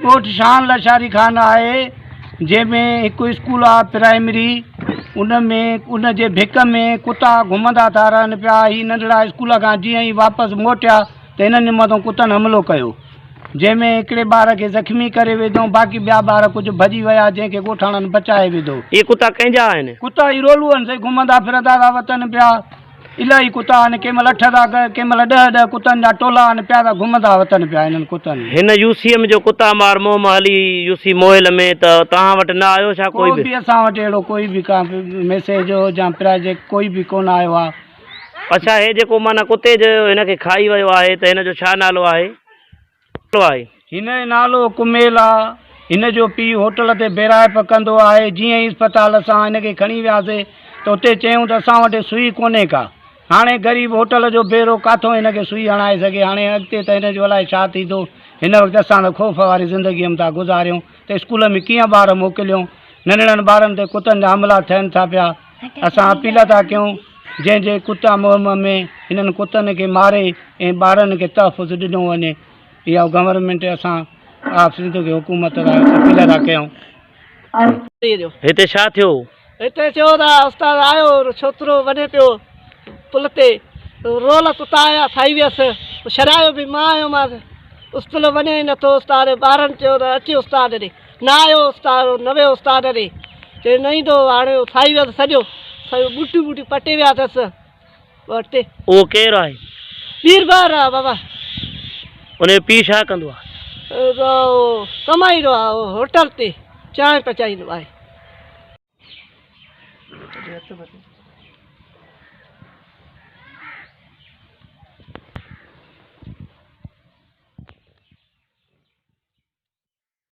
कोट शान लशारी खान आहे, जंहिंमें हिकु स्कूल आहे प्राइमरी, उनमें उन जे भिक में कुता घुमंदा था रहनि पिया। ही नंढड़ा स्कूल खां जीअं ई वापसि मोटिया त हिननि मथां कुतनि हमलो कयो, जंहिंमें हिकिड़े ॿार खे ज़ख़्मी करे विधो, बाक़ी ॿिया ॿार कुझु भॼी विया, जंहिंखे ॻोठाणनि बचाए विधो। ये कुत्ता कंहिंजा आहिनि? कुता ई रोलूअनि से घुमंदा फिरंदा था वतन पिया। इलाही कुता आहिनि, कंहिं महिल 8 था, कंहिं महिल 10 कुतनि जा टोला आहिनि पिया था घुमंदा वतन पिया हिननि कुतनि। हिन यूसीएम जो कुत्ता मार मुहिम हली यूसी मोहिल में, त तव्हां वटि न आयो छा? कोई बि असां वटि अहिड़ो कोई बि का मैसेज हो या प्रोजेक्ट कोई बि कोन आयो आहे। अच्छा, हे जेको माना कुत्ते जो हिनखे खाई वियो आहे त हिन जो छा नालो आहे? हिन जो नालो कुमेल आहे। हिन जो पीउ होटल ते बेराइप कंदो आहे। जीअं ई अस्पताल असां हिनखे खणी वियासीं त उते चयूं त असां वटि सुई कोन्हे का। हाणे ग़रीब होटल जो बेरो काथों हिनखे सुई हणाए सघे। हाणे अॻिते त हिन जो अलाए छा थींदो। हिन वक़्तु असां त ख़ौफ़ वारी ज़िंदगीअ में था गुज़ारियूं त स्कूल में कीअं ॿार मोकिलियूं। नंढड़नि ॿारनि ते कुतनि जा हमला थियनि था पिया। असां अपील था कयूं, जंहिंजे कुता मुहिम में हिननि कुतनि खे मारे ऐं ॿारनि खे तहफ़ुज़ ॾिनो वञे, इहा गवर्नमेंट असां आप सिंध खे हुकूमत लाइ अपील था कयूं। हिते छा थियो? हिते थियो त उस्ताद आयो, छोकिरो वञे पियो पुल ते, रोल कुता आया खाई वियसि, छॾायो बि मां आयोमांसि। स्कूल वञे ई नथो। उस्ताद ॿारनि चयो त अची उस्ताद ॾे, न आयो उस्ताद, न वियो उस्ताद ॾे, चई न ईंदो। हाणे खाई वियसि सॼो बूटियूं बूटियूं पटे विया अथसि वरिते। उहो केरु आहे? वीरबार आहे बाबा। उनजो पीउ छा कंदो आहे? कमाईंदो आहे होटल ते, चांहि पचाईंदो आहे।